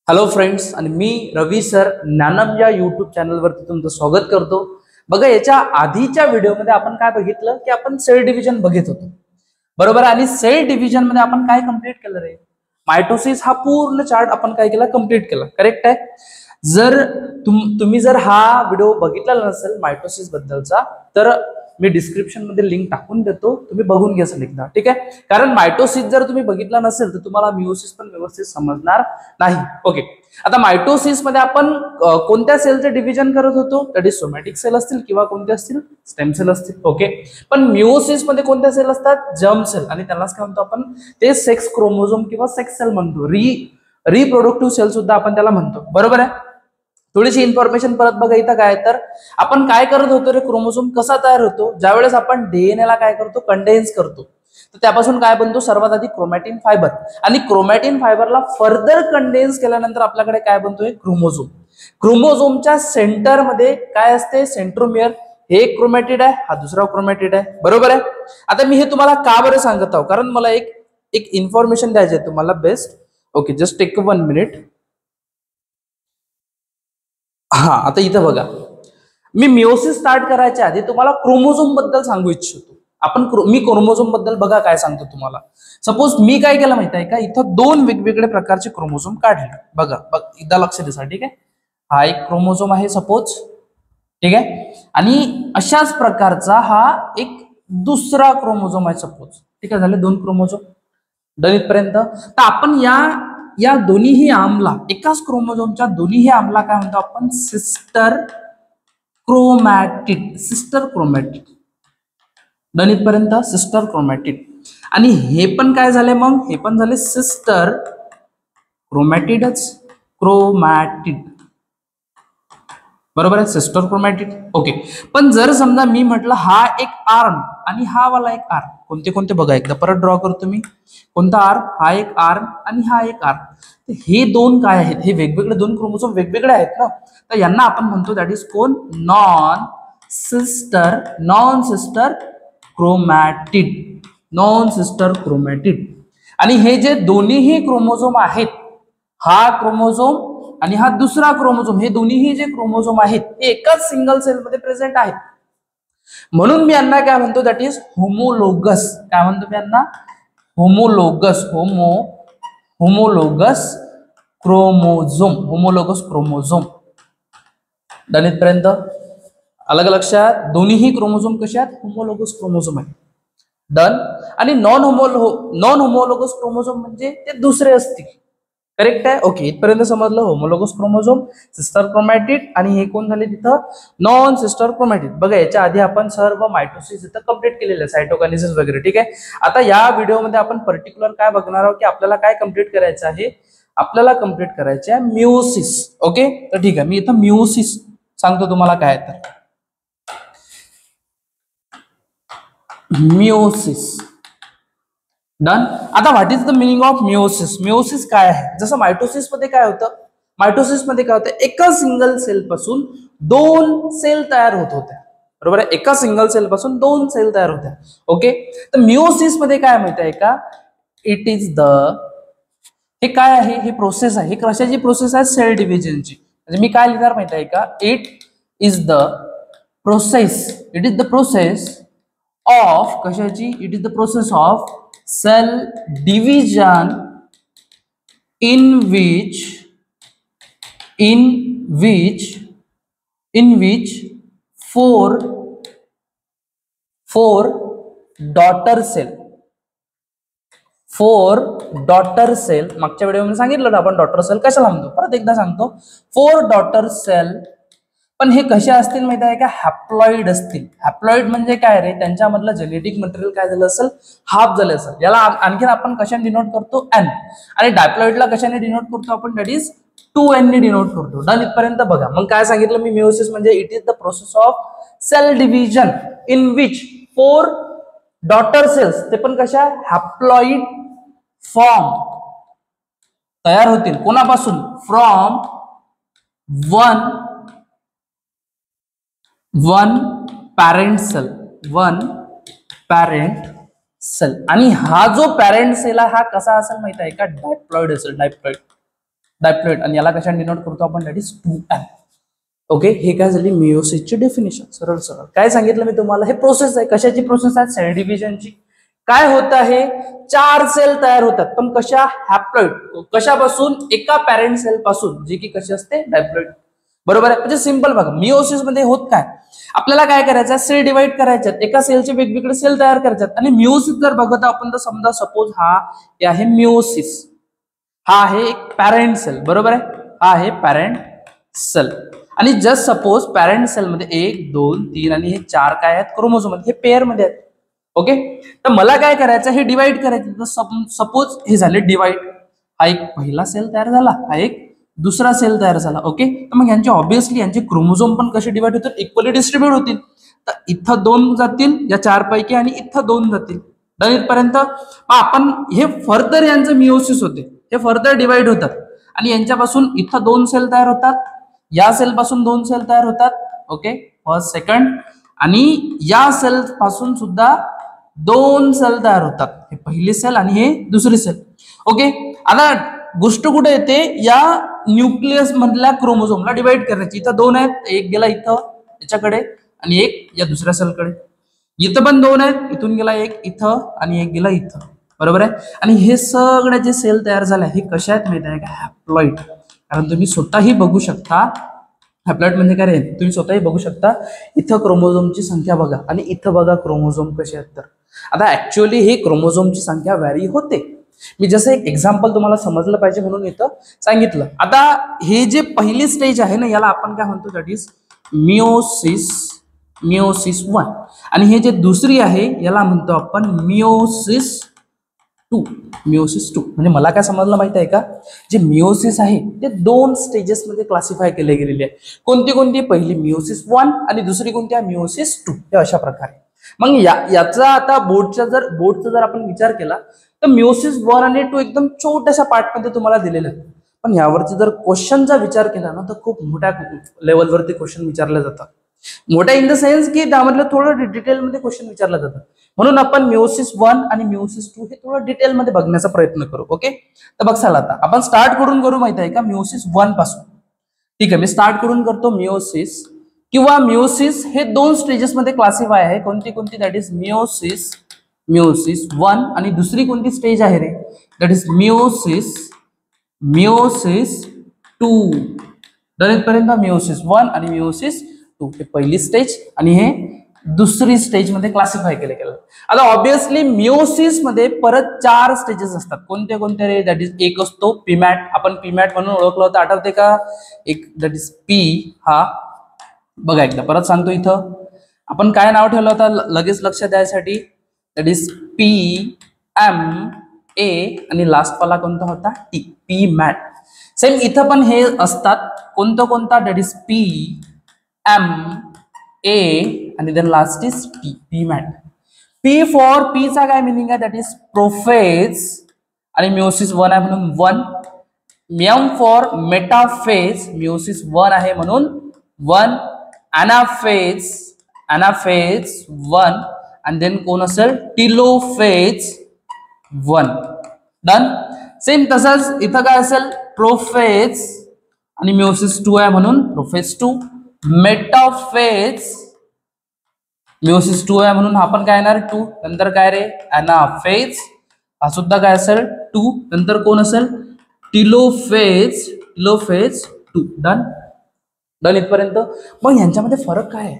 Hello friends, आणि मी रवी sir ज्ञानम या यूट्यूब चॅनलवरती तुमचं स्वागत करतो. बघा, याच्या आधीच्या व्हिडिओमध्ये आपण काय बघितलं की आपण सेल डिव्हिजन बघित होतो, बरोबर. आणि सेल डिव्हिजन मध्ये आपण काय कंप्लीट केलं रे? मायटोसिस हा पूर्ण चार्ट आपण काय केला? कंप्लीट केला. करेक्ट आहे. जर तुम्ही जर हा व्हिडिओ बघितलेला नसेल मायटोसिस बद्दलचा, तर मी डिस्क्रिप्शन मध्ये लिंक टाकून देतो, तुम्ही बघून घ्या एकदा, ठीक आहे. कारण मायटोसिस जर तुम्ही बघितला नसेल तर तुम्हाला मिओसिस पण व्यवस्थित समजणार नाही. ओके, आता मायटोसिस मध्ये आपण कोणत्या सेलचे डिव्हिजन करत होतो? दॅट इज सोमॅटिक सेल असतील किंवा कोणते असतील? स्टेम सेल असतील. ओके, पण मिओसिस मध्ये कोणत्या सेल असतात? Germ cell. आणि त्यालाच काय म्हणतो आपण? ते सेक्स क्रोमोझोम किंवा सेक्स सेल म्हणतो. रिप्रोडक्टिव्ह सेल सुद्धा आपण त्याला म्हणतो, बरोबर आहे. थोडीशी इन्फॉर्मेशन परत बघा इथं काय, तर आपण काय करत होतो रे? क्रोमोझोम कसा तयार होतो? ज्यावेळेस आपण डीएनए ला काय करतो? कंडेन्स करतो, तर त्यापासून काय बनतो? सर्वात आधी क्रोमॅटिन फायबर. आणि क्रोमॅटिन फायबरला फर्दर कंडेन्स केल्यानंतर आपल्याकडे काय बनतोय? क्रोमोझोम. क्रोमोझोमच्या सेंटर मध्ये काय असते? सेंट्रोमियर. हे एक क्रोमॅटिड आहे, हा दुसरा क्रोमॅटिड आहे, बरोबर आहे. आता मी हे तुम्हाला का बरं सांगत आहो? कारण मला एक इन्फॉर्मेशन द्यायची आहे तुम्हाला best. Okay, just take 1 minute. हा, आता इथं बघा, मी मिओसिस स्टार्ट करायच्या आधी तुम्हाला क्रोमोझोम बद्दल सांगू इच्छितो. मी क्रोमोझोम बद्दल बघा काय सांगतो तुम्हाला. सपोज मी काय केलं माहिती आहे का? इथं दोन वेगवेगळे प्रकारचे क्रोमोझोम काढले. बघा एकदा लक्ष द्या, ठीक आहे. हा एक क्रोमोझोम आहे सपोज, ठीक आहे. आणि अशाच प्रकारचा हा एक दुसरा क्रोमोझोम आहे सपोज, ठीक आहे. झाले दोन क्रोमोझोम. डन इथपर्यंत. तर आपण या दोन्हीही आमला, एकाच क्रोमोझोमच्या दोन्हीही आमला काय म्हणतो आपण? Sister chromatid. Sister chromatid. Done इथपर्यंत सिस्टर क्रोमॅटिड. आणि हे पण काय झाले? मग हे पण झाले सिस्टर क्रोमॅटिडच. क्रोमॅटिड, बरोबर आहे. Sister chromatid. ओके, पण जर समजा मी म्हटलं हा एक आर्म आणि हा वाला एक आर्म, कोणते कोणते बघा एकदा परत ड्रॉ करतो मी. कोणता आर्म? हा एक आर्म आणि हा एक आर्म. हे दोन काय आहेत? हे वेगवेगळे दोन क्रोमोझोम वेगवेगळे आहेत ना, तर यांना आपण म्हणतो दॅट इज कोण? Non sister chromatid. Non sister chromatid. आणि हे जे दोन्हीही क्रोमोझोम आहेत, हा क्रोमोझोम आणि हा दुसरा क्रोमोझोम, हे दोन्हीही जे क्रोमोझोम आहेत हे एकाच सिंगल सेल मध्ये प्रेझेंट आहेत. म्हणून मी यांना काय म्हणतो? That is homologous. काय म्हणतो मी यांना? Homologous. Homologous chromosome. Homologous chromosome. Done इथपर्यंत अलग लक्षात? दोन्हीही क्रोमोझोम कशा आहेत? होमोलोगस क्रोमोझोम आहे. डन. आणि नॉन होमोलोगस क्रोमोझोम म्हणजे ते दुसरे असतील. करेक्ट आहे. ओके, इथपर्यंत समजलं. होमोलोगस क्रोमोझोम, सिस्टर क्रोमॅटिड, आणि हे कोण झाले तिथं? Non sister chromatid. बघा, याच्या आधी आपण सर्व मायटोसिस इथं कंप्लीट केलेलं आहे, सायटोकायनेसिस वगैरे, ठीक आहे. आता या व्हिडिओमध्ये आपण पर्टिक्युलर काय बघणार आहोत की आपल्याला काय कंप्लीट करायचं आहे? आपल्याला कंप्लीट करायचे आहे मिओसिस. ओके, तर ठीक आहे, मी इथं मिओसिस सांगतो तुम्हाला काय. तर मिओसिस. डन. आता what is the meaning of meiosis? Meiosis काय आहे? जसं मायटोसिस मध्ये काय होतं? मायटोसिस मध्ये काय होतं? एका सिंगल सेल पासून दोन सेल तयार होत होत्या, बरोबर आहे. एका सिंगल सेल पासून दोन सेल तयार होत्या. ओके, तर मिओसिस मध्ये काय माहिती आहे का? इट इज द, हे काय आहे? हे प्रोसेस आहे. हे कशाची प्रोसेस आहे? सेल डिव्हिजनची. म्हणजे मी काय लिहिणार माहिती आहे का? It is the process. It is the process of कशाची? It is the process of cell division in which four daughter cell. मागच्या व्हिडिओमध्ये सांगितलं ना आपण डॉटर सेल कशाला म्हणतो, परत एकदा सांगतो. 4 डॉटर सेल. पण हे कशा असतील माहिती आहे का? हॅप्लॉइड असतील. हॅप्लॉइड म्हणजे काय रे? त्यांच्यामधलं जेनेटिक मटेरियल काय झालं असेल? हाफ झालं असेल. याला आणखीन आपण कशाने डिनोट करतो? एन. आणि डायप्लॉइडला कशाने डिनोट करतो आपण? दॅट इज 2n ने डिनोट करतो. डन इथपर्यंत बघा. मग काय सांगितलं मी? मिओसिस म्हणजे it is the process of cell division in which 4 daughter cells, ते पण कशा? हॅप्लॉइड फॉर्म तयार होतील. कोणापासून? From one parent cell. आणि हा जो पॅरेंट सेल आहे हा कसा असेल माहिती आहे का? डायप्लॉइड असेल. डायप्लॉइड. डायप्लॉइड, आणि याला कशाने डिनोट करतो आपण, दॅट इज 2n. ओके, हे काय झाली मिओसिसची डेफिनेशन. सरळ सरळ काय सांगितलं मी तुम्हाला, हे प्रोसेस आहे. कशाची प्रोसेस आहे, सेल डिव्हिजनची. काय होत आहे, 4 सेल तयार होतात, पण कशा, हॅप्लॉइड. कशापासून, एका पॅरेंट सेल पासून, जी की कशी असते, डायप्लॉइड. बरोबर आहे. म्हणजे सिंपल बघा, मिओसिस मध्ये होत काय, आपल्याला काय करायचं, सेल डिवाइड करायच्यात, एका सेलचे वेगवेगळे सेल तयार करायच्यात. आणि मिओसिस जर बघत आपण तर समजा सपोज हा आहे मिओसिस, हा आहे एक पॅरेंट सेल. बरोबर आहे, हा आहे पॅरेंट सेल. आणि जस्ट सपोज पॅरेंट सेल मध्ये 1 2 3 आणि हे 4 काय आहेत, क्रोमोझोम आहेत, हे पेअर मध्ये आहेत. ओके, तर मला काय करायचं, हे डिवाइड करायचं. सपोज हे झाले डिवाइड, हा एक पहिला सेल तयार झाला, हा एक दुसरा सेल तयार झाला. ओके, तर मग यांचे ऑब्विसली यांचे क्रोमोझोम पण कसे डिवाइड होतील, इक्वली डिस्ट्रीब्यूट होतील. तर इथं 2 जातील या 4 पैकी आणि इथं 2 जातील. डन इथपर्यंत. आपण हे फर्दर यांचं मिओसिस होते, हे फर्दर डिवाइड होतात आणि यांच्यापासून इथं 2 सेल तयार होतात, या सेल पासून 2 सेल तयार होतात. ओके, फर्स्ट सेकंड, आणि या सेल पासून सुद्धा 2 सेल तयार होतात, हे पहिली सेल आणि हे दुसरी सेल. ओके, आता गोष्ट कुठे येते, या न्यूक्लियस मधल्या क्रोमोझोमला डिवाइड करण्याची. इथं 2 आहेत, एक गेला इथं याच्याकडे आणि एक या दुसऱ्या सेलकडे. इथं पण 2 आहेत, इथून गेला एक इथं आणि एक गेला इथं. बरोबर आहे. आणि हे सगळे जे सेल तयार झाले हे कशा आहेत माहिती आहे का, हॅप्लॉइड. कारण तुम्ही स्वतःही बघू शकता, हॅप्लॉइड म्हणजे काय रे, तुम्ही स्वतःही बघू शकता, इथं क्रोमोझोमची संख्या बघा आणि इथं बघा क्रोमोझोम कसे आहेत. तर आता ऍक्च्युअली ही क्रोमोझोमची संख्या व्हॅरी होते. मी जसं एक एक्झाम्पल तुम्हाला समजलं पाहिजे म्हणून इथं सांगितलं. आता हे जे पहिली स्टेज आहे ना, याला आपण काय म्हणतो, दॅट इज मिओसिस, मिओसिस 1. आणि हे जे दुसरी आहे याला म्हणतो आपण मिओसिस 2, मिओसिस 2. म्हणजे मला काय समजलं माहिती आहे का, जे मिओसिस आहे ते 2 स्टेजेस मध्ये क्लासिफाय केले गेलेले आहे. कोणती कोणती, पहिली मिओसिस 1 आणि दुसरी कोणती आहे, मिओसिस 2. हे अशा प्रकारे. मग याचा आता बोर्डचा जर आपण विचार केला तर मिओसिस 1 आणि 2 एकदम छोट्याशा पार्टमध्ये तुम्हाला दिलेले आहेत. पण यावरती जर क्वेश्चनचा विचार केला ना तर खूप मोठ्या लेवलवरती क्वेश्चन विचारले जातात. मोठ्या इन द सेन्स की त्यामधलं थोडं डिटेलमध्ये क्वेश्चन विचारलं जातं. म्हणून आपण मिओसिस 1 आणि मिओसिस 2 हे थोडं डिटेलमध्ये बघण्याचा प्रयत्न करू. ओके, तर बघ चला आता आपण स्टार्ट करून करू माहिती आहे का, मिओसिस 1 पासून. ठीक आहे, मी स्टार्ट करून करतो. मिओसिस किंवा मिओसिस हे 2 स्टेजेस मध्ये क्लासिफाय आहे. कोणती कोणती, दॅट इज मिओसिस, मिओसिस 1 आणि दुसरी कोणती स्टेज आहे रे, दॅट इज मिओसिस, मिओसिस 2. पर्यंत मिओसिस 1 आणि मिओसिस 2 हे पहिली स्टेज आणि हे दुसरी स्टेज मध्ये क्लासिफाय केले गेलं. आता ऑब्विसली मिओसिस मध्ये परत 4 स्टेजेस असतात. कोणते कोणते रे, दॅट इज एक असतो पीमॅट, आपण पीमॅट म्हणून ओळखलं होतं, आठवते का, एक दॅट इज पी. हा बघा एकदा परत सांगतो, इथं आपण काय नाव ठेवलं होतं लगेच लक्ष द्यायसाठी, that is P M A आणि लास्ट वाला कोणता होता, टी, पी मॅट. सेम इथं पण हे असतात. कोणता, that is P M A आणि then last is T, P MAT. P for, P चा काय मिनिंग आहे, दॅट इज प्रोफेज आणि मिओसिस 1 आहे म्हणून 1. एम फॉर मेटाफेज, मिओसिस 1 आहे म्हणून 1. एनाफेज, एनाफेज 1 आणि देन कोण असेल, टिलोफेज 1. डन. सेम तसंच इथं काय असेल, प्रोफेज आणि मिओसिस 2 आहे म्हणून प्रोफेज 2. मेटाफेज, मिओसिस 2 आहे म्हणून आपण काय येणार 2. नंतर काय रे, एनाफेज, हा सुद्धा काय असेल 2. नंतर कोण असेल, टिलोफेज, टिलोफेज 2. डन. डन इथपर्यंत. मग यांच्यामध्ये फरक काय आहे,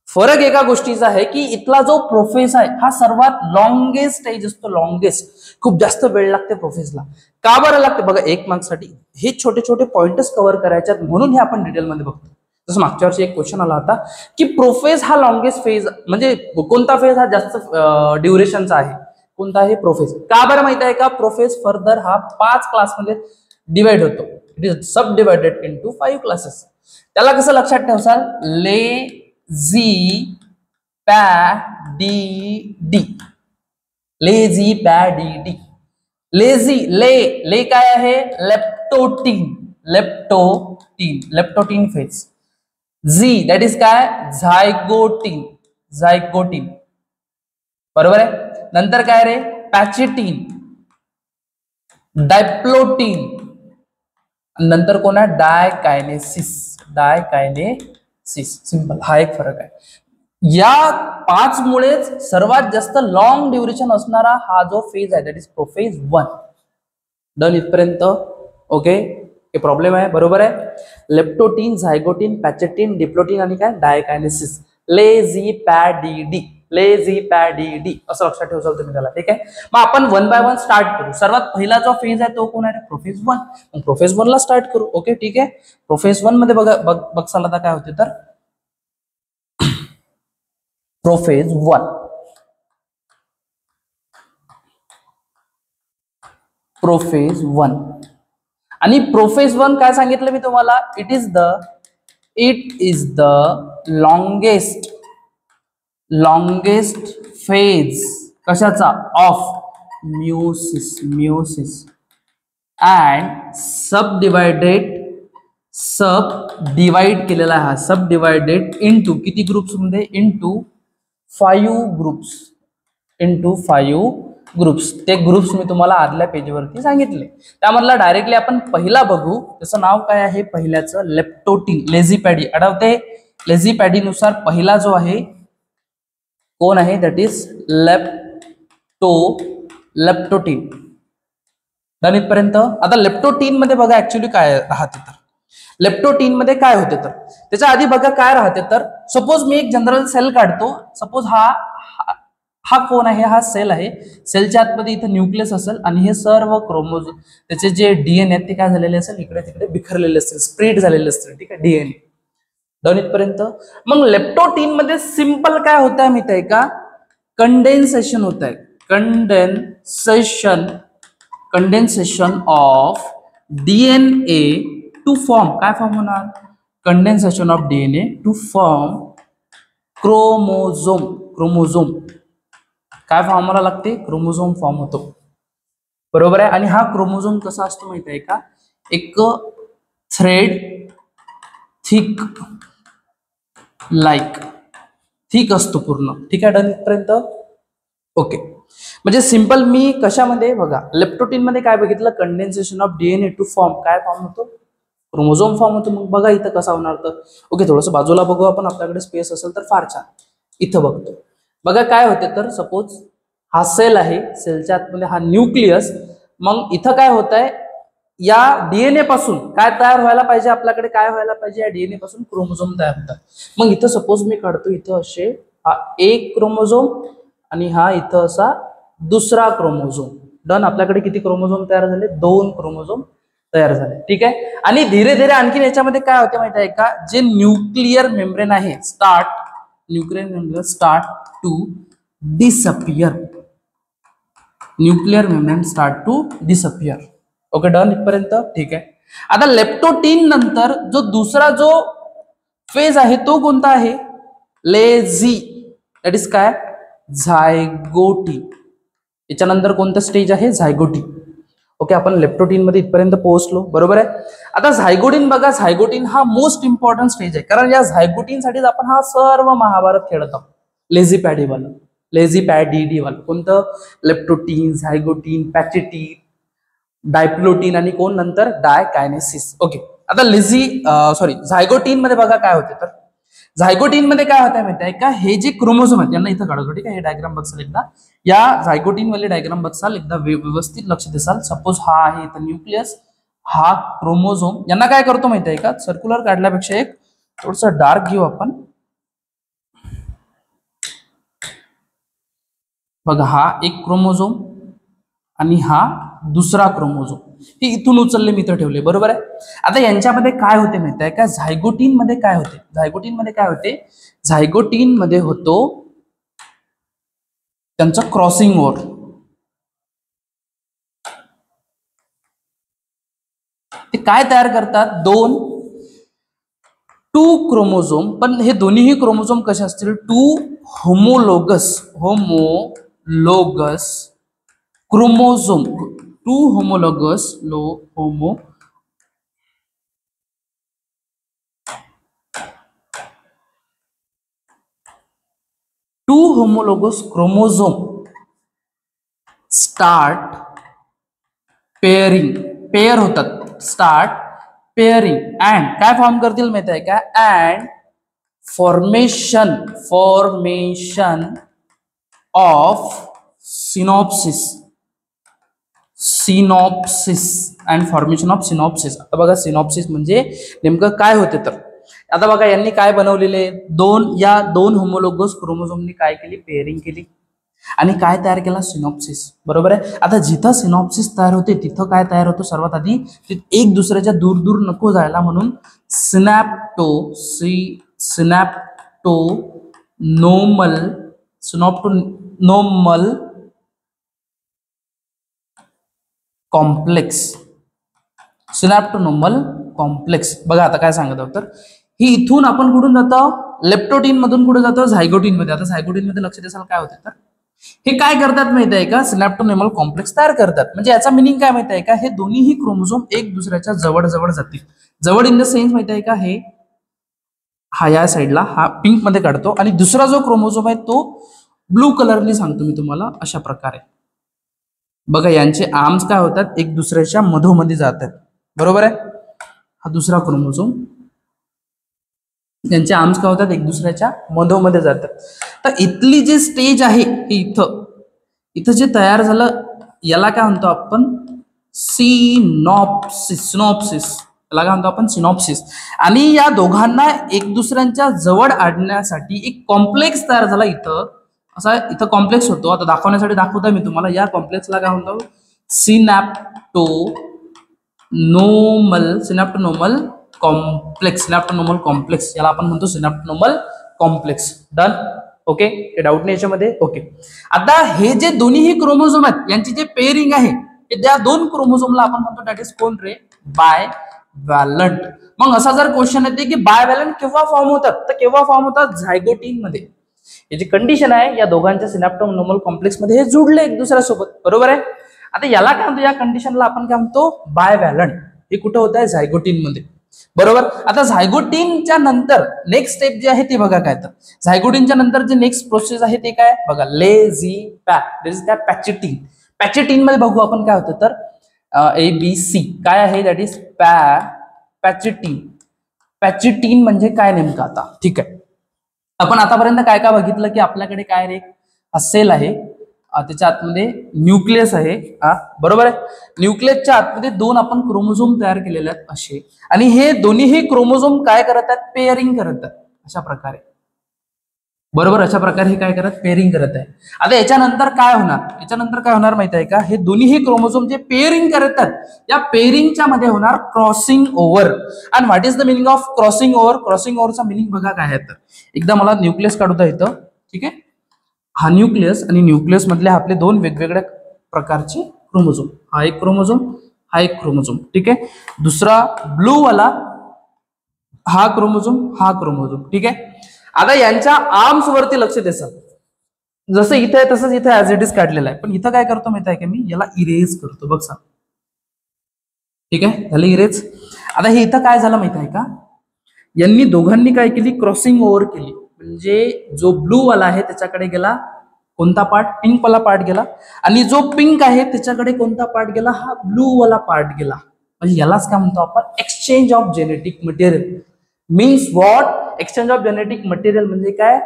फरक एका गोष्टीचा आहे की इथला जो प्रोफेस आहे हा सर्वात लॉंगेस्ट स्टेज असतो. लॉंगेस्ट, खूप जास्त वेळ लागते प्रोफेसला. का बरं लागते बघा, 1 मार्क्ससाठी हे छोटे छोटे पॉइंटच कव्हर करायचे म्हणून हे आपण डिटेलमध्ये बघतो. जसं मागच्या वर्षी एक क्वेश्चन आला होता की प्रोफेस हा लॉंगेस्ट फेज, म्हणजे कोणता फेज हा जास्त ड्युरेशनचा आहे, कोणता आहे, प्रोफेस. का बरं माहिती आहे का, प्रोफेस फर्दर हा 5 क्लासमध्ये डिवाइड होतो. It is sub divided into 5 classes. त्याला कसं लक्षात ठेवसाल, लेझी पॅडिडी, लेझी पॅडिडी. लेझी, ले काय आहे, लेप्टोटीन, लेप्टोटीन, लेप्टोटीन फेज. झी दॅट इज काय, झायगोटीन, झायगोटीन. बरोबर आहे. नंतर काय रे, पॅचिटीन, डायप्लोटीन नंतर कोण आहे, डायकायनेसिस. डायकायनेसिस, सिंपल, हा एक फरक आहे. या 5 मुळेच सर्वात जास्त लॉंग ड्युरेशन असणारा हा जो फेज आहे दॅट इज प्रोफेज 1. डन इथपर्यंत. ओके, हे प्रॉब्लेम आहे, बरोबर आहे. लेप्टोटीन, झायगोटीन, पॅचेटिन, डिप्लोटीन आणि काय, डायकायनेसिस. लेझीपॅडिडी, लेझीपॅडिडी असं लक्षात ठेवाल तुम्ही त्याला. ठीक आहे, मग आपण 1 बाय 1 स्टार्ट करू. सर्वात पहिला जो फेज आहे तो कोण आहे, प्रोफेज 1. मग प्रोफेज 1 ला स्टार्ट करू. ओके, ठीक आहे. प्रोफेज 1 मध्ये बघसाल आता काय होते तर प्रोफेज 1. प्रोफेज 1 आणि प्रोफेज 1 काय सांगितलं मी तुम्हाला, it is the longest phase कशाचा, of meiosis and subdivide केलेला आहे. हा सब डिवाइडेड इंटू किती ग्रुप्स मध्ये, इंटू 5 ग्रुप्स. ते ग्रुप्स मी तुम्हाला आदल्या पेजवरती सांगितले. त्यामधला डायरेक्टली आपण पहिला बघू. त्याचं नाव काय आहे पहिल्याचं, लेप्टोटीन. लेझीपॅडी आठवते, लेझीपॅडी नुसार पहिला जो आहे कोण आहे, दॅट इज लेप्टोटीन. डन इथपर्यंत. आता लेप्टोटीन मध्ये बघा ऍक्च्युली काय राहते तर, लेप्टोटीन मध्ये काय होते तर त्याच्या आधी बघा काय राहते तर, सपोज मी एक जनरल सेल काढतो. सपोज हा कोण आहे, हा सेल आहे. सेलच्या आतमध्ये इथं न्यूक्लियस असेल आणि हे सर्व क्रोमोझोम त्याचे जे डीएनए आहेत ते काय झालेले असेल, इकडे तिकडे बिखरलेले असतील, स्प्रेड झालेले असतील. ठीक आहे, डीएनए. डन इथपर्यंत. मग लेप्टोटीन मध्ये सिंपल काय होत आहे माहिती आहे का, कंडेन्सेशन होत आहे. Condensation of DNA to form, काय फॉर्म होणार, condensation of DNA to form chromosome. काय फॉर्म मला लागते, क्रोमोझोम फॉर्म होतो. बरोबर आहे. आणि हा क्रोमोझोम कसा असतो माहिती आहे का, एक थ्रेड थिक असतो पूर्ण. ठीक आहे, डन इथपर्यंत. ओके, म्हणजे सिंपल मी कशामध्ये बघा, लेप्टोटीन मध्ये काय बघितलं, condensation of DNA to form, काय फॉर्म होतो, क्रोमोझोम फॉर्म होतो. मग बघा इथं कसा होणार तर, ओके थोडंसं बाजूला बघू आपण, आपल्याकडे स्पेस असेल तर फार छान. इथं बघतो बघा काय होते तर, सपोज हा सेल आहे, सेलच्या आतमध्ये हा न्यूक्लियस. मग इथं काय होत आहे, या डीएनए पासून काय तयार व्हायला पाहिजे, आपल्याकडे काय व्हायला पाहिजे, या डीएनए पासून क्रोमोझोम तयार होतात. मग इथं सपोज मी काढतो, इथं असे हा एक क्रोमोझोम आणि हा इथं असा दुसरा क्रोमोझोम. डन. आपल्याकडे किती क्रोमोझोम तयार झाले, 2 क्रोमोझोम तयार झाले. ठीक आहे, आणि धीरे धीरे आणखी याच्यामध्ये काय होते माहिती आहे का, जे न्यूक्लियर मेम्ब्रेन आहे start to disappear. Nuclear membrane start to disappear. Okay, done इथपर्यंत. ठीक आहे. आता लेप्टोटीन नंतर जो दुसरा जो फेज आहे तो कोणता आहे, लेझी, दॅट इज काय, झायगोटी. याच्यानंतर कोणतं स्टेज आहे, झायगोटी. ओके, आपण लेप्टोटीन मध्ये इथपर्यंत पोहोचलो. बरोबर आहे. आता झायगोटीन बघा, झायगोटीन हा मोस्ट इम्पॉर्टंट स्टेज आहे, कारण या झायगोटीन साठीच आपण हा सर्व महाभारत खेळत आहोत. लेझीपॅडिडी वाला कोणतं, लेप्टोटीन, झायगोटीन, पॅचेटीन, डायप्लोटीन आणि कोण नंतर डायकायनेसिस. ओके, आता झायगोटीन मध्ये बघा काय होते तर, झायगोटीन मध्ये काय होत आहे माहिती आहे का, हे जे क्रोमोझोम आहेत यांना इथं काढतो. ठीक आहे, हे डायग्राम बघसाल एकदा, या झायगोटीन वाले डायग्राम बघसाल एकदा, व्यवस्थित लक्ष देसाल. सपोज हा आहे इथं न्यूक्लियस, हा क्रोमोझोम. यांना काय करतो माहिती आहे का, सर्क्युलर काढल्यापेक्षा एक थोडस डार्क घेऊ आपण. बघा, हा एक क्रोमोझोम आणि हा दुसरा क्रोमोझोम. हे इथून उचलले मी इथं ठेवले. बरोबर आहे. आता यांच्यामध्ये काय होते माहिती आहे का, झायगोटीन मध्ये काय होते, झायगोटीन मध्ये होतो त्यांचं क्रॉसिंग ओव्हर. ते काय तयार करतात, 2 क्रोमोझोम. पण हे दोन्हीही क्रोमोझोम कसे असतील, 2 homologous chromosome. 2 homologous chromosome start pairing, pair होतात, स्टार्ट पेअरिंग अँड काय फॉर्म करतील माहिती आहे का, and formation of synopsis and formation of synopsis. आता बघा सिनॉप्सिस म्हणजे नेमकं काय होते, तर आता बघा यांनी काय बनवलेले, दोन होमोलोगस क्रोमोझोमनी काय केली, पेअरिंग केली आणि काय तयार केला, सिनॉप्सिस. बरोबर आहे. आता जिथं सिनॉप्सिस तयार होते तिथं काय तयार होतो, सर्वात आधी एक दुसऱ्याच्या दूर दूर नको जायला म्हणून सिनॅप्टोनोमल कॉम्प्लेक्स. बघा आता काय सांगत आहोत, तर ही इथून आपण कुठून जातो, लेप्टोटीन मधून कुठे जातो, झायगोटीन मध्ये. आता झायगोटीन मध्ये लक्ष द्याल काय होते, तर हे काय करतात माहिती आहे का, सिनॅप्टोनोमल कॉम्प्लेक्स तयार करतात. म्हणजे याचा मिनिंग काय माहिती आहे का, हे दोन्हीही क्रोमोझोम एक दुसऱ्याच्या जवळ जवळ जातील. जवळ इन द सेन्स माहिती आहे का, हे हा या साईडला हा पिंक मध्ये काढतो आणि दुसरा जो क्रोमोझोम आहे तो ब्लू कलरनी सांगतो मी तुम्हाला अशा प्रकारे. बघा यांचे आर्म्स काय होतात, एक दुसऱ्याच्या मधोमध्ये जातात. बरोबर आहे. हा दुसरा क्रोमोझोम, यांचे आर्म्स काय होतात, एक दुसऱ्याच्या मधोमध्ये जातात. तर इथली जी स्टेज आहे ही इथं जे तयार झालं याला काय म्हणतो आपण, सिनॉप्सिस. याला काय म्हणतो आपण, सिनॉप्सिस. आणि या दोघांना एक दुसऱ्यांच्या जवळ आणण्यासाठी एक कॉम्प्लेक्स तयार झाला इथं. असा इथं कॉम्प्लेक्स होतो. आता दाखवण्यासाठी दाखवतोय मी तुम्हाला. या कॉम्प्लेक्सला काय म्हणतो, सिनॅप्टोनोमल कॉम्प्लेक्स. याला आपण म्हणतो सिनॅप्टोनोमल कॉम्प्लेक्स. डन. ओके, काही डाऊट नाही याच्यामध्ये. ओके, आता हे जे दोन्हीही क्रोमोझोम आहेत यांची जे पेअरिंग आहे त्या दोन क्रोमोझोमला आपण म्हणतो दॅट इज कोण रे, बायव्हॅलंट. मग असा जर क्वेश्चन येते की बायव्हॅलंट केव्हा फॉर्म होतात, तर केव्हा फॉर्म होतात, झायगोटीन मध्ये. ही जी कंडिशन आहे या दोघांच्या सिनॅप्टोनोमल कॉम्प्लेक्स मध्ये हे जुडले एक दुसऱ्यासोबत. बरोबर आहे. आता याला काय म्हणतो, या कंडिशनला आपण काय म्हणतो, बायव्हॅलंट. हे कुठं होत आहे, झायगोटीन मध्ये. बरोबर. आता झायगोटीनच्या नंतर नेक्स्ट स्टेप जी आहे ती बघा काय, तर झायगोटीनच्या नंतर जे नेक्स्ट प्रोसेस आहे ते काय बघा, पॅचेटिन मध्ये बघू आपण काय होतं, तर ABC काय आहे, दॅट इज पॅचेटिन म्हणजे काय नेमकं. आता ठीक आहे, आपण आतापर्यंत काय काय बघितलं की आपल्याकडे काय रे, सेल आहे, त्याच्या आतमध्ये न्यूक्लियस आहे. बरोबर आहे. न्यूक्लियसच्या आतमध्ये दोन आपण क्रोमोझोम तयार केलेले आहेत असे, आणि हे दोन्हीही क्रोमोझोम काय करत आहेत, पेअरिंग करत आहेत अशा प्रकारे. बरोबर, अशा प्रकारे हे काय करत, पेअरिंग करत आहे. आता याच्यानंतर काय होणार माहिती आहे का, हे दोन्हीही क्रोमोझोम जे पेअरिंग करतात या पेअरिंगच्या मध्ये होणार क्रॉसिंग ओव्हर. आणि what is the meaning of crossing over. Crossing ओव्हरचा मिनिंग बघा काय आहे, तर एकदा मला न्यूक्लियस काढता येतं. ठीक आहे, हा न्यूक्लियस आणि न्यूक्लियस मधले आपले दोन वेगवेगळ्या प्रकारचे क्रोमोझोम. हा एक क्रोमोझोम. ठीक आहे. दुसरा ब्लू वाला हा क्रोमोझोम. ठीक आहे. आता यांच्या आर्म्स वरती लक्ष द्यायचं, जसं इथे आहे तसंच इथे ऍज इट इज काढलेलं आहे. पण इथं काय करतो माहिती आहे का, मी याला इरेज करतो. बघ सा, ठीक आहे, झालं इरेज. आता हे इथं काय झालं माहिती आहे का, यांनी दोघांनी काय केली, क्रॉसिंग ओव्हर केली. म्हणजे जो ब्लू वाला आहे त्याच्याकडे गेला कोणता पार्ट, पिंक वाला पार्ट गेला, आणि जो पिंक आहे त्याच्याकडे कोणता पार्ट गेला, हा ब्लू वाला पार्ट गेला. म्हणजे यालाच काय म्हणतो आपण, exchange of genetic material. Means what, exchange of genetic material म्हणजे काय,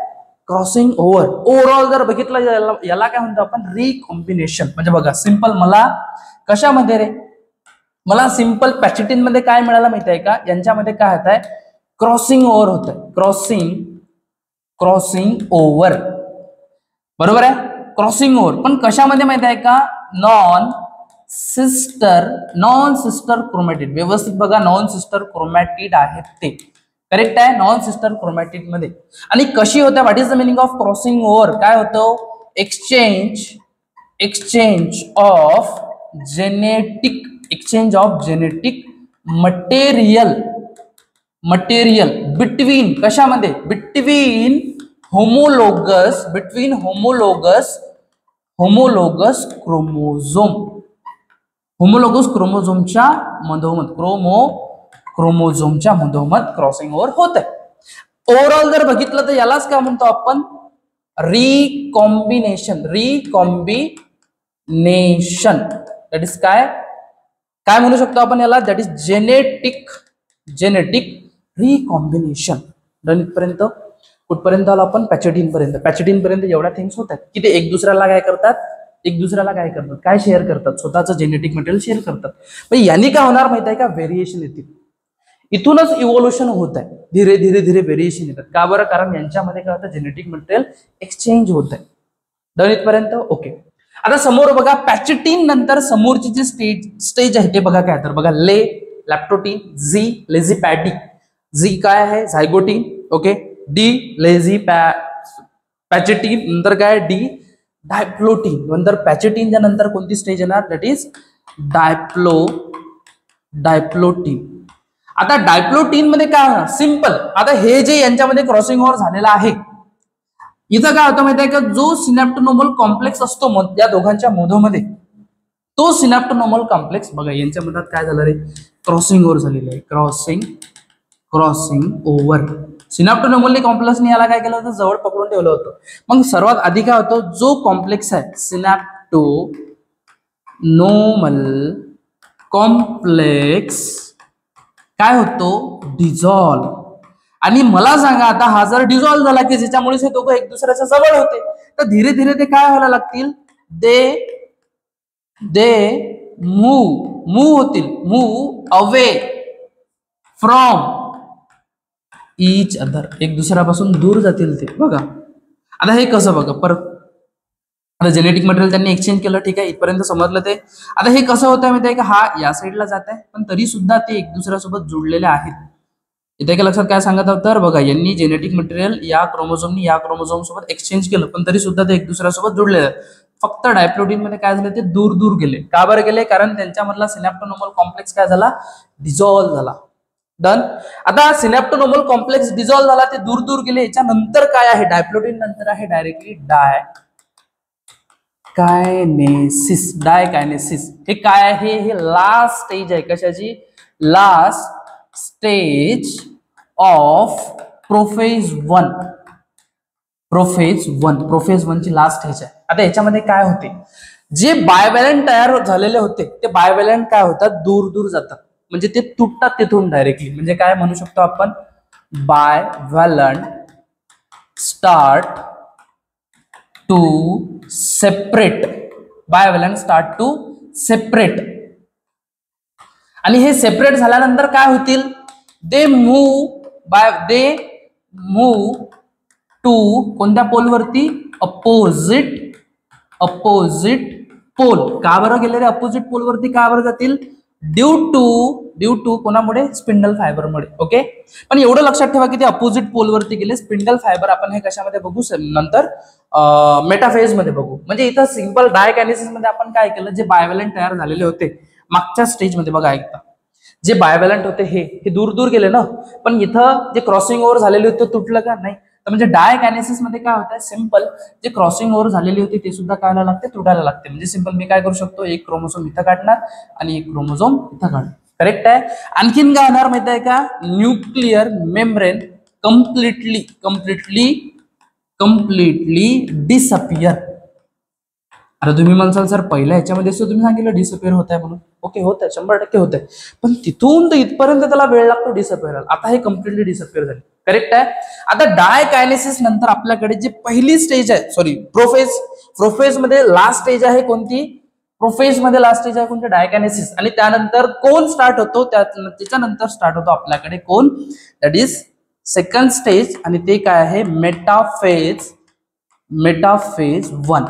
क्रॉसिंग ओव्हर. ओव्हरऑल जर बघितलं याला काय म्हणतो आपण, रिकॉम्बिनेशन. म्हणजे बघा सिंपल, मला कशामध्ये रे, मला सिंपल पॅचेटिन मध्ये काय मिळालं माहिती आहे का, यांच्यामध्ये काय होत आहे, क्रॉसिंग ओव्हर होत आहे. Crossing over. बरोबर आहे, क्रॉसिंग ओव्हर. पण कशामध्ये माहिती आहे का, नॉन सिस्टर क्रोमॅटिड. व्यवस्थित बघा, नॉन सिस्टर क्रोमॅटिड आहेत ते. करेक्ट आहे, नॉन सिस्टर क्रोमॅटिड मध्ये. आणि कशी होते, what is the meaning of crossing over, काय होतं, exchange of genetic material between, कशामध्ये, बिटवीन होमोलोगस क्रोमोझोमच्या मधोमध क्रॉसिंग ओव्हर होत आहे. ओव्हरऑल जर बघितलं तर यालाच काय म्हणतो आपण, रिकॉम्बिनेशन. दॅट इज काय म्हणू शकतो आपण याला, that is genetic genetic recombination. Done इथपर्यंत. कुठपर्यंत आलो आपण? पॅचेटिन पर्यंत. पॅचेटिन पर्यंत एवढ्या थिंग्स होतात की ते एक दुसऱ्याला काय करतात, काय शेअर करतात, स्वतःचं जेनेटिक मटेरियल शेअर करतात. पण यांनी काय होणार माहिती आहे का? व्हेरिएशन येतील. इथूनच इव्होल्युशन होत आहे. धीरे धीरे धीरे व्हेरिएशन येतात. का बरं? कारण यांच्यामध्ये काय होतं, जेनेटिक मटेरियल एक्सचेंज होत आहे. डन इथपर्यंत. ओके. आता समोर बघा, पॅचेटिन नंतर समोरची जी स्टेज आहे ते बघा काय तर बघा, लॅप्टोटीन, झी लेझीपॅडी, झी काय आहे? Zygotene. Okay. D lazy pachytene, नंतर काय? D diplotene. नंतर पॅचेटिनच्या नंतर कोणती स्टेज येणार? That is diplotene. आता डायप्लोटीन मध्ये काय होणार? सिंपल. आता हे जे यांच्यामध्ये क्रॉसिंग ओव्हर झालेला आहे, इथं काय होतं माहिती आहे का? जो सिनॅप्टोनोमल कॉम्प्लेक्स असतो या दोघांच्या मधोमध्ये, तो सिनॅप्टोनोमल कॉम्प्लेक्स बघा यांच्या मधात काय झालं रे? क्रॉसिंग ओव्हर झालेलं आहे. Crossing over. सिनॅप्टोनोमल कॉम्प्लेक्सने याला काय केलं होतं? जवळ पकडून ठेवलं होतं. मग सर्वात आधी काय होतं? जो कॉम्प्लेक्स आहे सिनॅप्टोनोमल कॉम्प्लेक्स काय होतो? डिझॉल्व. आणि मला सांगा आता, हा जर डिझॉल्व झाला की ज्याच्यामुळे हे दोघं एक दुसऱ्याच्या जवळ होते, तर धीरे धीरे ते काय व्हायला लागतील? दे मूव्ह होतील. Move away from each other. एक दुसऱ्यापासून दूर जातील ते. बघा आता हे कसं बघा परत. आता जेनेटिक मटेरियल त्यांनी एक्सचेंज केलं, ठीक आहे, इथपर्यंत समजलं ते. आता हे कसं होत आहे माहिती आहे का? हा या साईडला जात आहे, पण तरी सुद्धा ते एक दुसऱ्यासोबत जोडलेले आहेत. इथे का लक्षात काय सांगत आहोत? तर बघा, यांनी जेनेटिक मटेरियल या क्रोमोझोमनी या क्रोमोझोम सोबत एक्सचेंज केलं, पण तरी सुद्धा ते एक दुसऱ्यासोबत जोडलेले आहेत. फक्त डायप्लोटीन मध्ये काय झालं? ते दूर दूर गेले. का बरं गेले? कारण त्यांच्यामधला सिनॅप्टोनोमल कॉम्प्लेक्स काय झाला? डिझॉल्व झाला. डन. आता सिनॅप्टोनोमल कॉम्प्लेक्स डिझॉल्व झाला, ते दूर दूर गेले. याच्यानंतर काय आहे? डायप्लोटीन नंतर आहे डायरेक्टली डायकायनेसिस. हे काय आहे? हे लास्ट स्टेज आहे. कशाची? Last stage of prophase one. Prophase one ची लास्ट स्टेज आहे. आता याच्यामध्ये काय होते? जे बायव्हॅलंट तयार झालेले होते ते बायव्हॅलंट काय होतात? दूर दूर जातात. म्हणजे ते तुटतात तिथून डायरेक्टली. म्हणजे काय म्हणू शकतो आपण? बायव्हॅलंट स्टार्ट टू सेपरेट. आणि हे सेपरेट झाल्यानंतर काय होतील? दे मूव्ह टू कोणत्या पोलवरती? Opposite pole. का बरं गेले रे अपोजिट पोलवरती? का बरं जातील? ड्यू टू कोणामुळे? स्पिंडल फायबरमुळे. ओके. पण एवढं लक्षात ठेवा की ते अपोजिट पोलवरती गेले. स्पिंडल फायबर आपण हे कशामध्ये बघू? नंतर मेटाफेज मध्ये बघू. म्हणजे इथं सिंपल डायकायनेसिस मध्ये आपण काय केलं? जे बायव्हॅलंट तयार झालेले होते मागच्या स्टेज मध्ये बघा, एकदा जे बायव्हॅलंट होते हे दूर दूर गेले ना, पण इथं जे क्रॉसिंग ओव्हर झालेले होते तुटलं का? नाही. तर म्हणजे डायकायनेसिस मध्ये काय होतं? सिंपल, जे क्रॉसिंग ओव्हर झालेली होती ते सुद्धा काय लागते? तुटायला लागते. म्हणजे सिंपल मी काय करू शकतो? एक क्रोमोझोम इथं काढणार आणि एक क्रोमोझोम इथं काढणार. करेक्ट आहे. आणखीन काय होणार माहिती आहे का? Nuclear membrane completely disappear. अरे तुम्ही म्हणसाल सर पहिल्या ह्याच्यामध्ये तुम्ही सांगितलं डिसअपियर होत आहे म्हणून. ओके, होत आहे, 100% होत आहे. पण तिथून तर इथपर्यंत त्याला वेळ लागतो डिसअपियर. आता हे कम्प्लिटली डिसअपियर झाले. करेक्ट आहे. आता डायकायनेसिस नंतर आपल्याकडे जी पहिली स्टेज आहे, सॉरी प्रोफेज मध्ये लास्ट स्टेज आहे कोणती? प्रोफेज मध्ये लास्ट स्टेज आहे कोणती? डायकायनेसिस. आणि त्यानंतर कोण स्टार्ट होतो? त्याच्यानंतर स्टार्ट होतो आपल्याकडे कोण? That is second stage. आणि ते काय आहे? मेटाफेज 1.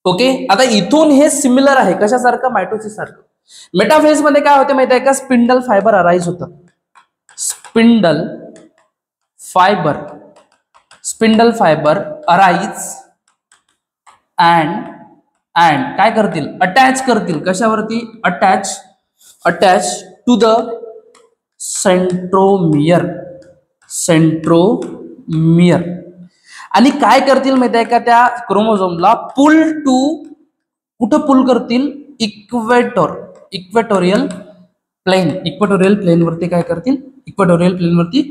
ओके. आता इथून हे सिमिलर आहे कशासारखं? मायटोसिस सारखं. मेटाफेज मध्ये काय होते माहिती आहे का? स्पिंडल फायबर अराइज होतं. स्पिंडल फायबर अराइज अँड काय करतील? अटॅच करतील. कशावरती? Attach to the centromere. आणि काय करतील माहिती आहे का? त्या क्रोमोझोमला कुठं पुल करतील? इक्वेटोरियल प्लेन वरती काय करतील? इक्वेटोरियल प्लेन वरती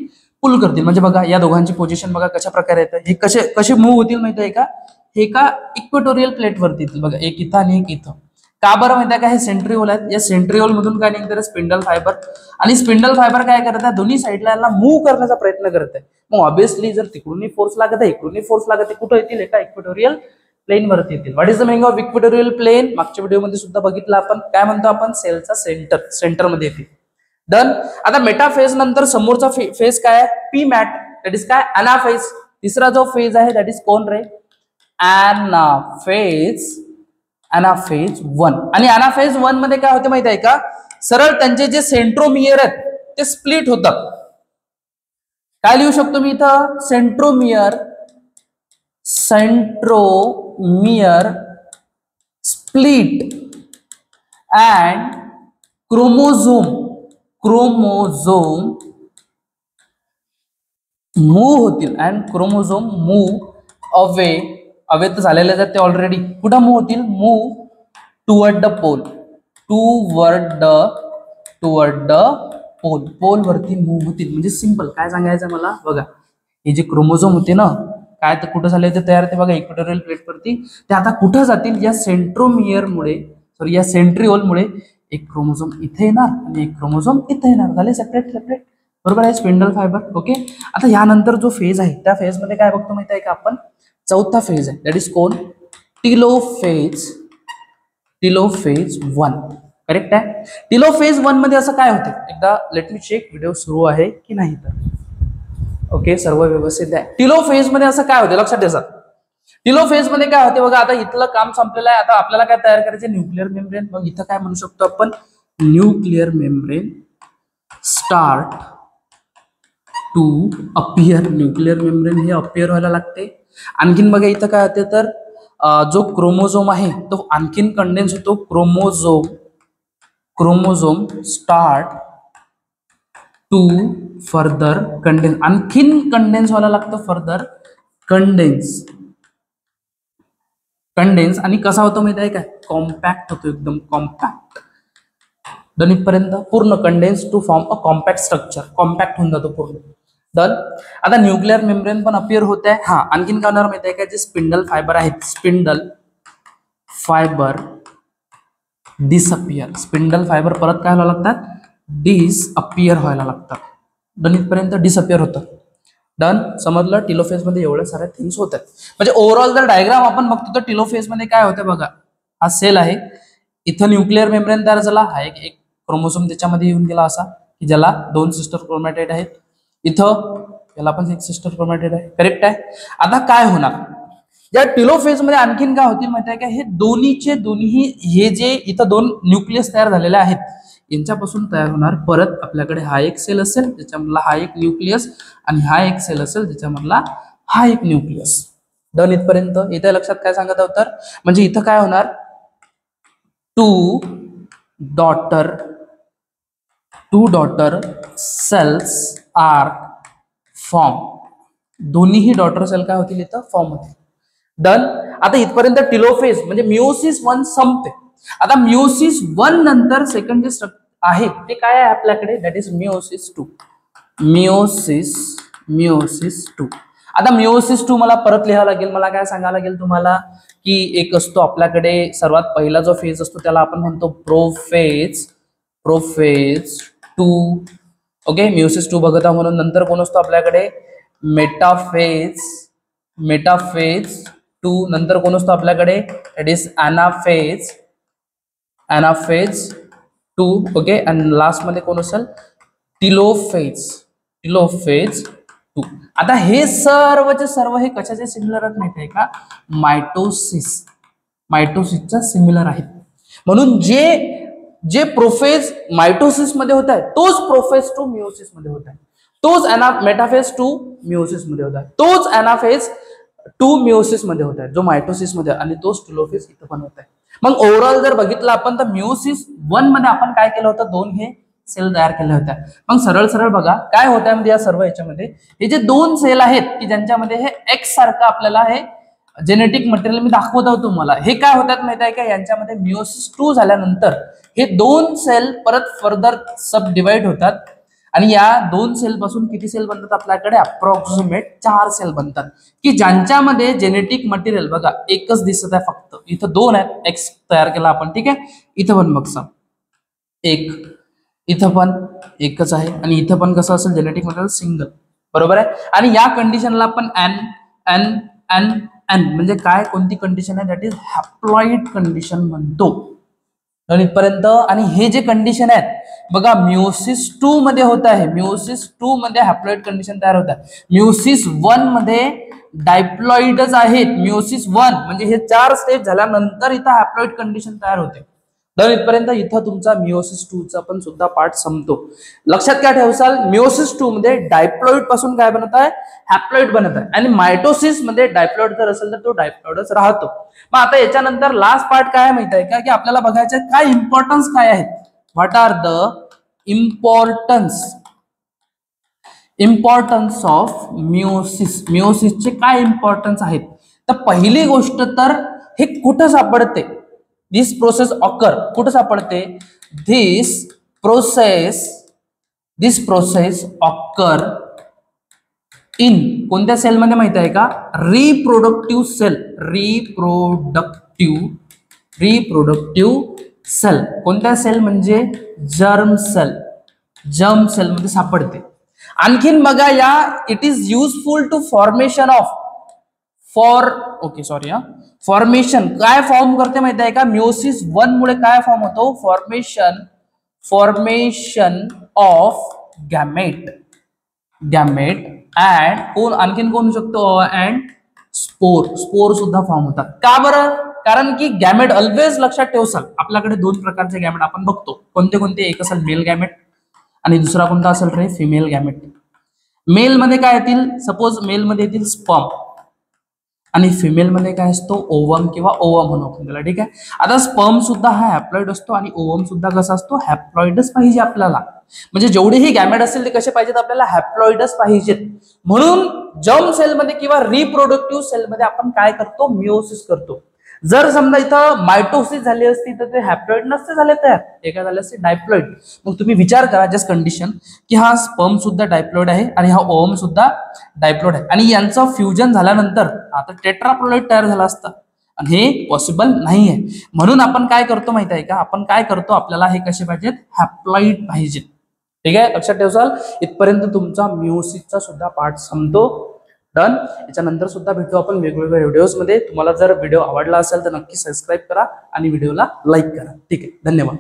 पुल करतील. म्हणजे बघा या दोघांची पोझिशन बघा कशा प्रकारे येतं. हे कसे मूव्ह होतील माहिती आहे का? हे का इक्वेटोरियल प्लेट वरती येतील. बघा एक इथं आणि एक इथं. का बरं माहिती आहे का, हे सेंट्रिओल आहेत, या सेंट्रिओल मधून काय निघतं स्पिंडल फायबर, आणि स्पिंडल फायबर काय करत आहे, दोन्ही साईडला यांना मूव्ह करण्याचा प्रयत्न करत आहे. मग ऑब्विसली जर तिकडूनही फोर्स लागत आहे, इकडूनही फोर्स लागत आहे, कुठे येतील, एका इक्वेटोरियल प्लेन वरती येतील. What is the meaning of equatorial plane, मागच्या व्हिडिओमध्ये सुद्धा बघितलं आपण, काय म्हणतो आपण, सेलचा सेंटर मध्ये येतील. डन. आता मेटाफेज नंतर समोरचा फेज काय आहे, पी मॅट, दॅट इज काय, अनाफेज. तिसरा जो फेज आहे दॅट इज कोण रे, अनाफेज 1. आणि अनाफेज 1 मध्ये काय होते माहिती आहे का, सरळ त्यांचे जे सेंट्रोमियर आहेत ते स्प्लिट होतात. काय लिहू शकतो मी इथं, centromere split and chromosome move होतील, अँड क्रोमोझोम मूव्ह अवे तर झालेले आहेत ते ऑलरेडी, कुठं मूव्ह होतील, move toward the pole, pole वरती मूव्ह होतील. म्हणजे सिंपल काय सांगायचं मला बघा, हे जे क्रोमोझोम होते ना, काय तर कुठं झाले होते तयार, ते बघा इक्वेटोरियल प्लेट वरती, ते आता कुठं जातील, या या सेंट्रिओलमुळे एक क्रोमोझोम इथे येणार आणि एक क्रोमोझोम इथे येणार, झाले सेपरेट, बरोबर आहे, स्पिंडल फायबर. ओके. आता यानंतर जो फेज आहे त्या फेज मध्ये काय बघतो माहिती आहे का आपण, चौथा फेज आहे, दॅट इज कोण, टिलोफेज 1. करेक्ट आहे. टिलोफेज 1 मध्ये असं काय होते, एकदा लेट मी चेक, व्हिडिओ सुरू आहे की नाही तर. ओके, सर्व व्यवस्थित आहे. टिलोफेज मध्ये असं काय होते, लक्षात द्या. टिलोफेज मध्ये काय होते बघा, आता इथलं काम संपलेलं आहे, आता आपल्याला काय तयार करायचे, न्यूक्लिअर मेम्ब्रेन. मग इथं काय म्हणू शकतो आपण, nuclear membrane start to appear. Nuclear membrane हे अपियर व्हायला लागते. आणखीन बघा इथं काय होते, तर जो क्रोमोझोम आहे तो आणखीन कंडेन्स होतो, chromosome start to further condense, आणखीन कंडेन्स व्हायला लागतं, फर्दर कंडेन्स. आणि कसा होतो माहिती आहे काय, कॉम्पॅक्ट होतो, एकदम कॉम्पॅक्ट. डन इथपर्यंत पूर्ण condense to form a compact structure, compact होऊन जातो पूर्ण. डन. आता न्यूक्लिअर मेम्ब्रेन पण अपियर होत आहे. हा, आणखीन काय होणार माहिती आहे का, जे स्पिंडल फायबर आहेत, spindle fibre disappear. Spindle fibre परत काय व्हायला लागतात, डिसअपियर व्हायला लागतात. डन इथपर्यंत डिसअपियर होतं. डन. समजलं. टिलोफेज मध्ये एवढ्या साऱ्या थिंग्स होतात. म्हणजे ओव्हरऑल जर डायग्राम आपण बघतो तर टिलोफेज मध्ये काय होतं बघा, हा सेल आहे, इथं न्यूक्लिअर मेम्ब्रेन तयार झाला, हा एक क्रोमोझोम त्याच्यामध्ये येऊन गेला असा, की ज्याला 2 सिस्टर क्रोमॅटिड आहेत, इथं याला पण एक सिस्टर क्रोमॅटिड आहे. करेक्ट आहे. आता काय होणार, या टिलोफेज मध्ये आणखीन काय होतील माहिती आहे का, हे दोन्ही हे जे इथं 2 न्यूक्लियस तयार झालेले आहेत, यांच्यापासून तयार होणार परत आपल्याकडे हा एक सेल असेल ज्याच्यामधला हा एक न्यूक्लियस, आणि हा एक सेल असेल ज्याच्यामधला हा एक न्यूक्लियस. डन इथपर्यंत. इथे लक्षात काय सांगत आहोत, तर म्हणजे इथं काय होणार, 2 डॉटर सेल्स आर फॉर्म. दोन्हीही डॉटर सेल काय होतील, इथं फॉर्म होतील. डन. आता इथपर्यंत टिलोफेज म्हणजे मिओसिस 1 संपते. आता मिओसिस 1 नंतर सेकंड जे आहे ते काय आहे आपल्याकडे, दॅट इज मिओसिस 2. मिओसिस 2. आता मिओसिस 2 मला परत लिहावं लागेल. मला काय सांगावं लागेल तुम्हाला, की एक असतो आपल्याकडे सर्वात पहिला जो फेज असतो त्याला आपण म्हणतो प्रोफेज 2. ओके, मिओसिस 2 बघत आहोत. म्हणून नंतर कोण असतो आपल्याकडे, मेटाफेज 2. नंतर कोण असतो आपल्याकडे, दॅट इज अनाफेज 2. ओके, आणि लास्ट मध्ये कोण असेल, टिलोफेज 2. आता हे सर्वचे सर्व हे कशाचे सिमिलर आहेत माहिती आहे का, मायटोसिसच्या सिमिलर आहेत. म्हणून जे प्रोफेज मायटोसिस मध्ये होत आहे तोच प्रोफेज 2 मिओसिस मध्ये होत आहे, तोच मेटाफेज 2 मिओसिस मध्ये होत आहे, तोच अनाफेज 2 मिओसिस मध्ये होत आहे जो मायटोसिस मध्ये, आणि तोच टिलोफेज इथं पण होत आहे. मग ओव्हरऑल जर बघितलं आपण तर मिओसिस 1 मध्ये आपण काय केलं होतं, 2 हे सेल तयार केल्या होत्या. मग सरळ बघा काय होत आहे म्हणजे या सर्व याच्यामध्ये हे जे 2 सेल आहेत की ज्यांच्यामध्ये हे एक्स सारखं आपल्याला हे जेनेटिक मटेरियल मी दाखवत होतो तुम्हाला, हे काय होतात माहिती आहे का, यांच्यामध्ये मिओसिस 2 झाल्यानंतर हे 2 सेल परत फर्दर सब डिवाइड होतात आणि या 2 सेल पासून किती सेल बनतात आपल्याकडे? अप्रॉक्सिमेट 4 सेल बनतात, की ज्यांच्यामध्ये जेनेटिक मटेरियल बघा एकच दिसत आहे फक्त. इथं 2 आहेत, एक्स तयार केला आपण, ठीक आहे. इथं पण बघा एक, इथं पण एकच आहे, आणि इथं पण कसं असेल जेनेटिक मटेरियल सिंगल, बरोबर आहे. आणि या कंडिशनला आपण एन एन एन एन म्हणजे काय, कोणती कंडिशन आहे? दॅट इज हॅप्लॉइड कंडिशन म्हणतो. इथपर्यंत. आणि हे जे कंडिशन आहेत बघा मिओसिस 2 मध्ये होत आहे, मिओसिस 2 मध्ये हॅप्लॉइड कंडिशन तयार होत आहे. मिओसिस 1 मध्ये डायप्लॉइडच आहेत. मिओसिस 1 म्हणजे हे 4 स्टेप झाल्यानंतर इथं हॅप्लॉइड कंडिशन तयार होते. तर इथपर्यंत इथं तुमचा मिओसिस 2 चा पण सुद्धा पार्ट संपतो. लक्षात काय ठेवसाल, मिओसिस 2 मध्ये डायप्लॉइड पासून काय बनत आहे? हॅप्लॉइड बनत आहे. आणि मायटोसिस मध्ये डायप्लॉइड जर असेल तर तो डायप्लॉइडच राहतो. मग आता याच्यानंतर लास्ट पार्ट काय माहित आहे का, की आपल्याला बघायचं आहे काय इम्पॉर्टन्स काय आहेत. What are the importance of meiosis. मिओसिसचे काय इम्पॉर्टन्स आहेत? तर पहिली गोष्ट तर हे कुठं सापडते? दिस प्रोसेस ऑकर कुठं सापडते? दिस प्रोसेस ऑकर इन कोणत्या सेलमध्ये माहित आहे का? Reproductive cell. कोणत्या सेल? म्हणजे जर्म सेल मध्ये सापडते. आणखीन बघा या it is useful to formation काय फॉर्म करते माहिती आहे का? मिओसिस 1 मुळे काय फॉर्म होतो? फॉर्मेशन ऑफ गॅमेट अँड कोण आणखीन कोण शकतो? अँड स्पोर सुद्धा फॉर्म होतात. का बरं? कारण की गॅमेट ऑलवेज लक्षात ठेवसाल आपल्याकडे 2 प्रकारचे गॅमेट आपण बघतो. कोणते? एक असेल मेल गॅमेट आणि दुसरा कोणता असेल रे? Female gamete. मेल मध्ये काय येतील? सपोज मेल मध्ये येतील स्पर्म, आणि फिमेल मध्ये काय असतो? ओवम किंवा ओवम म्हणू आपण त्याला, ठीक आहे. आता स्पर्म सुद्धा हा हॅप्लॉइड असतो आणि ओवम सुद्धा कसा असतो? हॅप्लॉइडच पाहिजे आपल्याला. म्हणजे जेवढेही गॅमेट असतील ते कसे पाहिजेत आपल्याला? हॅप्लॉइडच पाहिजेत. म्हणून जर्म सेलमध्ये किंवा रिप्रोडक्टिव्ह सेलमध्ये आपण काय करतो? मिओसिस करतो. जर समजा इथं मायटोसिस झाली असती तर ते हॅप्लॉइड नसते झाले तयार, ते काय झाले असते? डायप्लॉइड. मग तुम्ही विचार करा जस्ट कंडिशन की हा स्पर्म सुद्धा डायप्लॉइड आहे आणि हा ओवम सुद्धा डायप्लॉइड आहे, आणि यांचं फ्युजन झाल्यानंतर आता टेट्राप्लॉइड तयार झाला असता, आणि हे पॉसिबल नाही आहे. म्हणून आपण काय करतो माहिती आहे का? आपण काय करतो? आपल्याला हे कसे पाहिजेत? हॅप्लॉइड पाहिजेत. ठीक आहे, लक्षात ठेवसाल. इथपर्यंत तुमचा मिओसिसचा सुद्धा पार्ट संपतो. डन. याच्यानंतर सुद्धा भेटू आपण वेगवेगळ्या व्हिडिओज मध्ये. तुम्हाला जर व्हिडिओ आवडला असेल तर नक्की सबस्क्राईब करा आणि व्हिडिओला लाईक करा. ठीक आहे, धन्यवाद.